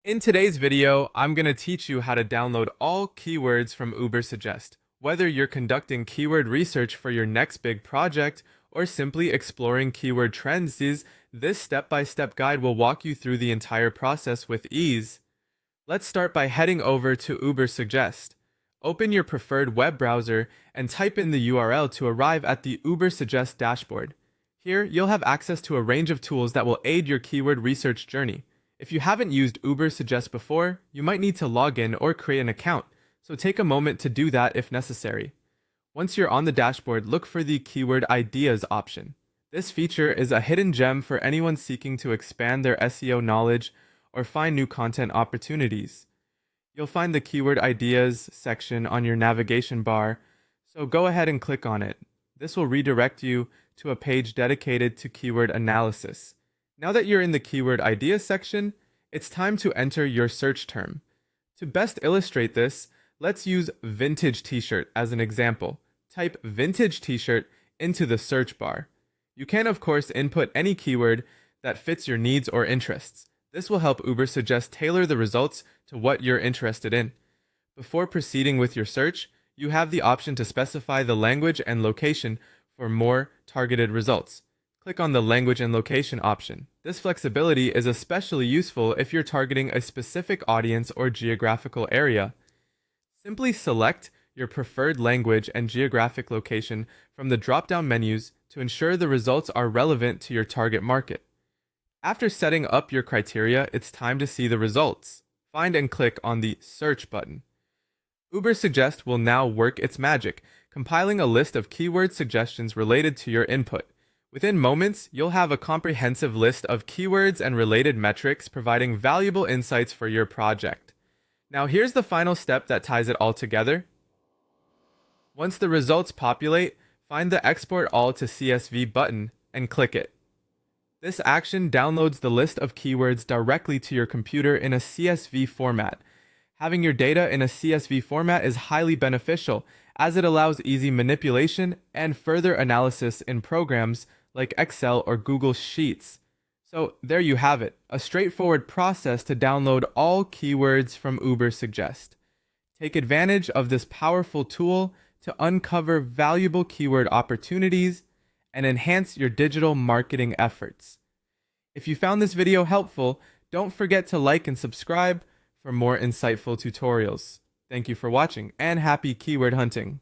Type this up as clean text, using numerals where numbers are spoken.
In today's video, I'm going to teach you how to download all keywords from Ubersuggest. Whether you're conducting keyword research for your next big project or simply exploring keyword trends, this step-by-step guide will walk you through the entire process with ease. Let's start by heading over to Ubersuggest. Open your preferred web browser and type in the URL to arrive at the Ubersuggest dashboard. Here, you'll have access to a range of tools that will aid your keyword research journey. If you haven't used Ubersuggest before, you might need to log in or create an account, so take a moment to do that if necessary. Once you're on the dashboard, look for the Keyword Ideas option. This feature is a hidden gem for anyone seeking to expand their SEO knowledge or find new content opportunities. You'll find the Keyword Ideas section on your navigation bar, so go ahead and click on it. This will redirect you to a page dedicated to keyword analysis. Now that you're in the Keyword Ideas section, it's time to enter your search term. To best illustrate this, let's use vintage t-shirt as an example. Type vintage t-shirt into the search bar. You can of course input any keyword that fits your needs or interests. This will help Ubersuggest tailor the results to what you're interested in. Before proceeding with your search, you have the option to specify the language and location for more targeted results. Click on the language and location option. This flexibility is especially useful if you're targeting a specific audience or geographical area. Simply select your preferred language and geographic location from the drop-down menus to ensure the results are relevant to your target market. After setting up your criteria, it's time to see the results. Find and click on the Search button. Ubersuggest will now work its magic, compiling a list of keyword suggestions related to your input. Within moments, you'll have a comprehensive list of keywords and related metrics providing valuable insights for your project. Now here's the final step that ties it all together. Once the results populate, find the Export All to CSV button and click it. This action downloads the list of keywords directly to your computer in a CSV format. Having your data in a CSV format is highly beneficial as it allows easy manipulation and further analysis in programs like Excel or Google Sheets. So there you have it, a straightforward process to download all keywords from Ubersuggest. Take advantage of this powerful tool to uncover valuable keyword opportunities and enhance your digital marketing efforts. If you found this video helpful, don't forget to like and subscribe for more insightful tutorials. Thank you for watching and happy keyword hunting.